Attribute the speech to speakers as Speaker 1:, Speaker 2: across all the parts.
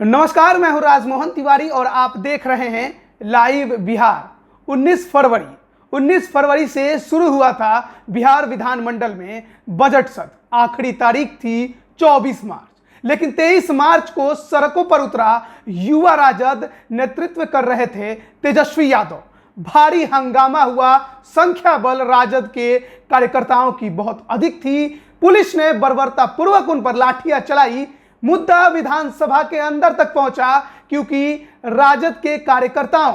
Speaker 1: नमस्कार, मैं हूं राजमोहन तिवारी और आप देख रहे हैं लाइव बिहार। 19 फरवरी से शुरू हुआ था बिहार विधानमंडल में बजट सत्र। आखिरी तारीख थी 24 मार्च, लेकिन 23 मार्च को सड़कों पर उतरा युवा राजद नेतृत्व कर रहे थे तेजस्वी यादव। भारी हंगामा हुआ, संख्या बल राजद के कार्यकर्ताओं की बहुत अधिक थी। पुलिस ने बर्बरतापूर्वक उन पर लाठियां चलाई। मुद्दा विधानसभा के अंदर तक पहुंचा क्योंकि राजद के कार्यकर्ताओं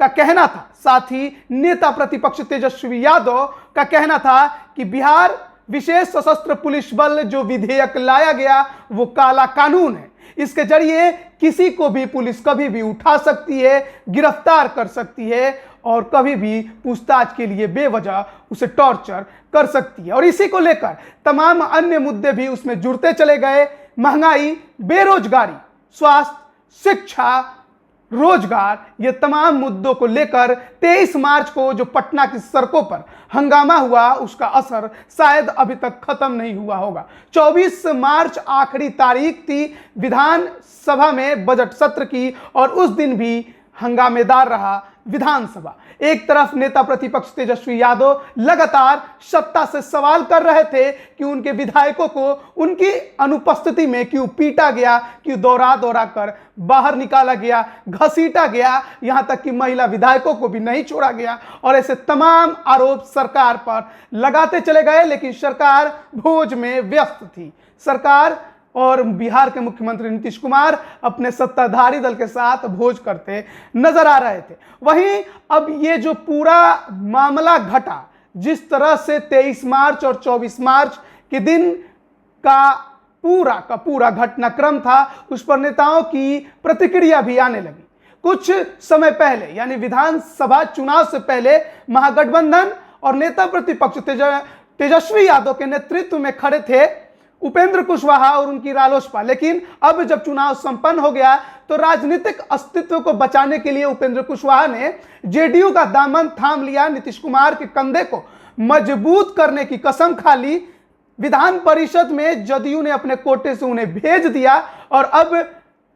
Speaker 1: का कहना था, साथ ही नेता प्रतिपक्ष तेजस्वी यादव का कहना था कि बिहार विशेष सशस्त्र पुलिस बल जो विधेयक लाया गया वो काला कानून है। इसके जरिए किसी को भी पुलिस कभी भी उठा सकती है, गिरफ्तार कर सकती है और कभी भी पूछताछ के लिए बेवजह उसे टॉर्चर कर सकती है। और इसी को लेकर तमाम अन्य मुद्दे भी उसमें जुड़ते चले गए। महंगाई, बेरोजगारी, स्वास्थ्य, शिक्षा, रोजगार, ये तमाम मुद्दों को लेकर 23 मार्च को जो पटना की सड़कों पर हंगामा हुआ उसका असर शायद अभी तक खत्म नहीं हुआ होगा। 24 मार्च आखिरी तारीख थी विधानसभा में बजट सत्र की और उस दिन भी हंगामेदार रहा विधानसभा। एक तरफ नेता प्रतिपक्ष तेजस्वी यादव लगातार सत्ता से सवाल कर रहे थे कि उनके विधायकों को उनकी अनुपस्थिति में क्यों पीटा गया, क्यों दौड़ा दौड़ा कर बाहर निकाला गया, घसीटा गया, यहां तक कि महिला विधायकों को भी नहीं छोड़ा गया। और ऐसे तमाम आरोप सरकार पर लगाते चले गए, लेकिन सरकार भोज में व्यस्त थी। सरकार और बिहार के मुख्यमंत्री नीतीश कुमार अपने सत्ताधारी दल के साथ भोज करते नजर आ रहे थे। वहीं अब ये जो पूरा मामला घटा, जिस तरह से 23 मार्च और 24 मार्च के दिन का पूरा घटनाक्रम था, उस पर नेताओं की प्रतिक्रिया भी आने लगी। कुछ समय पहले यानी विधानसभा चुनाव से पहले महागठबंधन और नेता प्रतिपक्ष तेजस्वी यादव के नेतृत्व में खड़े थे उपेंद्र कुशवाहा और उनकी रालोसपा। लेकिन अब जब चुनाव संपन्न हो गया तो राजनीतिक अस्तित्व को बचाने के लिए उपेंद्र कुशवाहा ने जेडीयू का दामन थाम लिया, नीतीश कुमार के कंधे को मजबूत करने की कसम खा ली। विधान परिषद में जदयू ने अपने कोटे से उन्हें भेज दिया और अब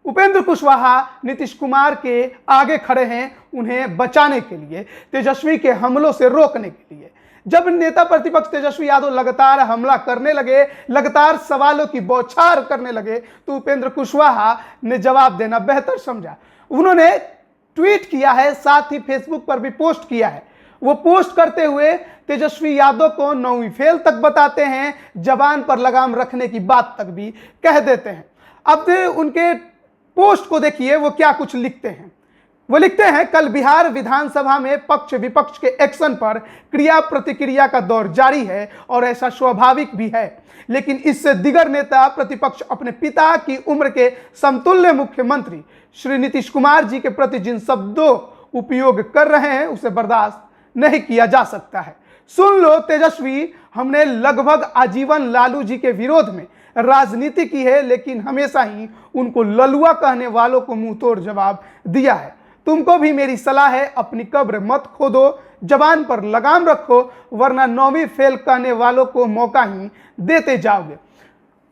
Speaker 1: उपेंद्र कुशवाहा नीतीश कुमार के आगे खड़े हैं उन्हें बचाने के लिए, तेजस्वी के हमलों से रोकने के लिए। जब नेता प्रतिपक्ष तेजस्वी यादव लगातार हमला करने लगे, लगातार सवालों की बौछार करने लगे, तो उपेंद्र कुशवाहा ने जवाब देना बेहतर समझा। उन्होंने ट्वीट किया है, साथ ही फेसबुक पर भी पोस्ट किया है। वो पोस्ट करते हुए तेजस्वी यादव को 9वीं फेल तक बताते हैं, जबान पर लगाम रखने की बात तक भी कह देते हैं। अब उनके पोस्ट को देखिए, वो क्या कुछ लिखते हैं। वो लिखते हैं, कल बिहार विधानसभा में पक्ष विपक्ष के एक्शन पर क्रिया प्रतिक्रिया का दौर जारी है और ऐसा स्वाभाविक भी है, लेकिन इससे दिगर नेता प्रतिपक्ष अपने पिता की उम्र के समतुल्य मुख्यमंत्री श्री नीतीश कुमार जी के प्रति जिन शब्दों उपयोग कर रहे हैं उसे बर्दाश्त नहीं किया जा सकता है। सुन लो तेजस्वी, हमने लगभग आजीवन लालू जी के विरोध में राजनीति की है, लेकिन हमेशा ही उनको ललुआ कहने वालों को मुंह तोड़ जवाब दिया है। तुमको भी मेरी सलाह है, अपनी कब्र मत खोदो, जबान पर लगाम रखो, वरना 9वीं फेल कहने वालों को मौका ही देते जाओगे।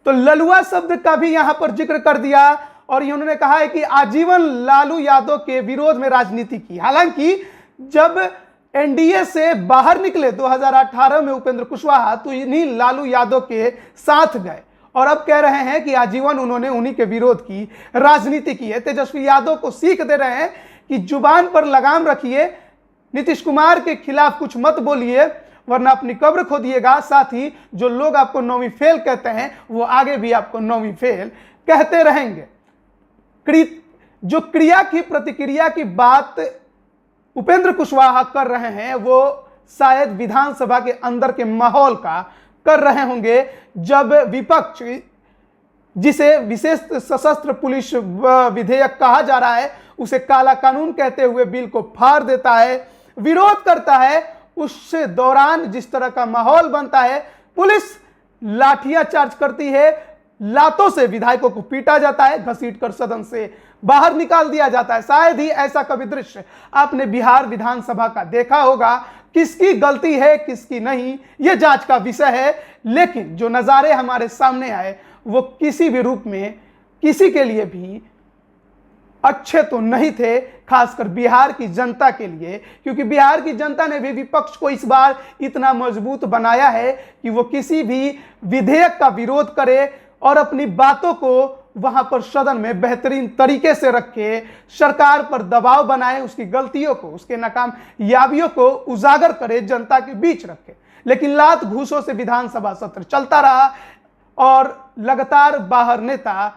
Speaker 1: तो ललुआ शब्द का भी यहां पर जिक्र कर दिया और उन्होंने कहा है कि आजीवन लालू यादव के विरोध में राजनीति की। हालांकि जब एनडीए से बाहर निकले 2018 में उपेंद्र कुशवाहा, तो इन्हीं लालू यादव के साथ गए और अब कह रहे हैं कि आजीवन उन्होंने उन्हीं के विरोध की राजनीति की है। तेजस्वी यादव को सीख दे रहे हैं कि जुबान पर लगाम रखिए, नीतीश कुमार के खिलाफ कुछ मत बोलिए, वरना अपनी कब्र खोदिएगा। साथ ही जो लोग आपको 9वीं फेल कहते हैं वो आगे भी आपको 9वीं फेल कहते रहेंगे। जो क्रिया की प्रतिक्रिया की बात उपेंद्र कुशवाहा कर रहे हैं वो शायद विधानसभा के अंदर के माहौल का कर रहे होंगे, जब विपक्ष जिसे विशेष सशस्त्र पुलिस विधेयक कहा जा रहा है उसे काला कानून कहते हुए बिल को फाड़ देता है, विरोध करता है। उस दौरान जिस तरह का माहौल बनता है, पुलिस लाठियां चार्ज करती है, लातों से विधायकों को पीटा जाता है, घसीटकर सदन से बाहर निकाल दिया जाता है। शायद ही ऐसा कभी दृश्य आपने बिहार विधानसभा का देखा होगा। किसकी गलती है किसकी नहीं, यह जांच का विषय है, लेकिन जो नज़ारे हमारे सामने आए वो किसी भी रूप में किसी के लिए भी अच्छे तो नहीं थे, खासकर बिहार की जनता के लिए, क्योंकि बिहार की जनता ने भी विपक्ष को इस बार इतना मजबूत बनाया है कि वो किसी भी विधेयक का विरोध करे और अपनी बातों को वहां पर सदन में बेहतरीन तरीके से रखे, सरकार पर दबाव बनाए, उसकी गलतियों को, उसके नाकामयाबियों को उजागर करे, जनता के बीच रखे। लेकिन लात घूसों से विधानसभा सत्र चलता रहा और लगातार बाहर नेता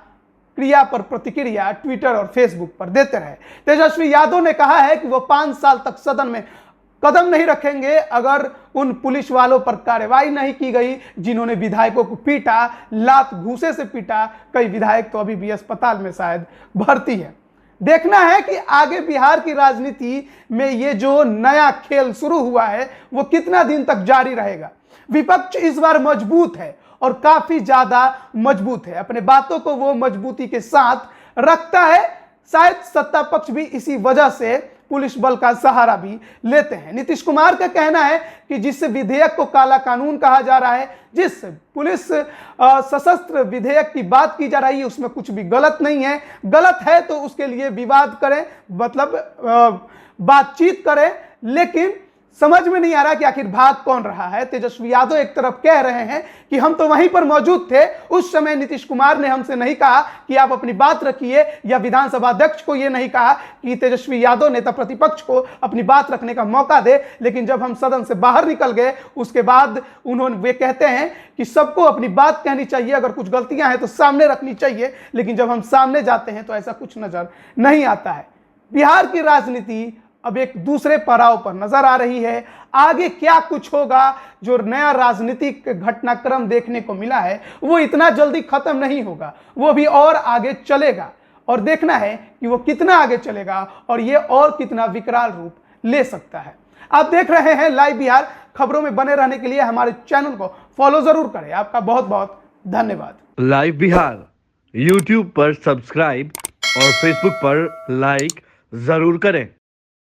Speaker 1: क्रिया पर प्रतिक्रिया ट्विटर और फेसबुक पर देते रहे। तेजस्वी यादव ने कहा है कि वो 5 साल तक सदन में कदम नहीं रखेंगे अगर उन पुलिस वालों पर कार्रवाई नहीं की गई जिन्होंने विधायकों को पीटा, लात घूसे से पीटा। कई विधायक तो अभी भी अस्पताल में शायद भर्ती है। देखना है कि आगे बिहार की राजनीति में ये जो नया खेल शुरू हुआ है वो कितना दिन तक जारी रहेगा। विपक्ष इस बार मजबूत है और काफी ज्यादा मजबूत है, अपने बातों को वो मजबूती के साथ रखता है। शायद सत्ता पक्ष भी इसी वजह से पुलिस बल का सहारा भी लेते हैं। नीतीश कुमार का कहना है कि जिस विधेयक को काला कानून कहा जा रहा है, जिस पुलिस सशस्त्र विधेयक की बात की जा रही है, उसमें कुछ भी गलत नहीं है। गलत है तो उसके लिए विवाद करें, मतलब बातचीत करें, लेकिन समझ में नहीं आ रहा कि आखिर भाग कौन रहा है। तेजस्वी यादव एक तरफ कह रहे हैं कि हम तो वहीं पर मौजूद थे, उस समय नीतीश कुमार ने हमसे नहीं कहा कि आप अपनी बात रखिए, या विधानसभा अध्यक्ष को यह नहीं कहा कि तेजस्वी यादव नेता प्रतिपक्ष को अपनी बात रखने का मौका दे। लेकिन जब हम सदन से बाहर निकल गए उसके बाद वे कहते हैं कि सबको अपनी बात कहनी चाहिए, अगर कुछ गलतियां हैं तो सामने रखनी चाहिए। लेकिन जब हम सामने जाते हैं तो ऐसा कुछ नजर नहीं आता है। बिहार की राजनीति अब एक दूसरे पड़ाव पर नजर आ रही है। आगे क्या कुछ होगा, जो नया राजनीतिक घटनाक्रम देखने को मिला है वो इतना जल्दी खत्म नहीं होगा, वो भी और आगे चलेगा। और देखना है कि वो कितना आगे चलेगा और ये और कितना विकराल रूप ले सकता है। आप देख रहे हैं लाइव बिहार। खबरों में बने रहने के लिए हमारे चैनल को फॉलो जरूर करें। आपका बहुत बहुत धन्यवाद।
Speaker 2: लाइव बिहार यूट्यूब पर सब्सक्राइब और फेसबुक पर लाइक जरूर करें।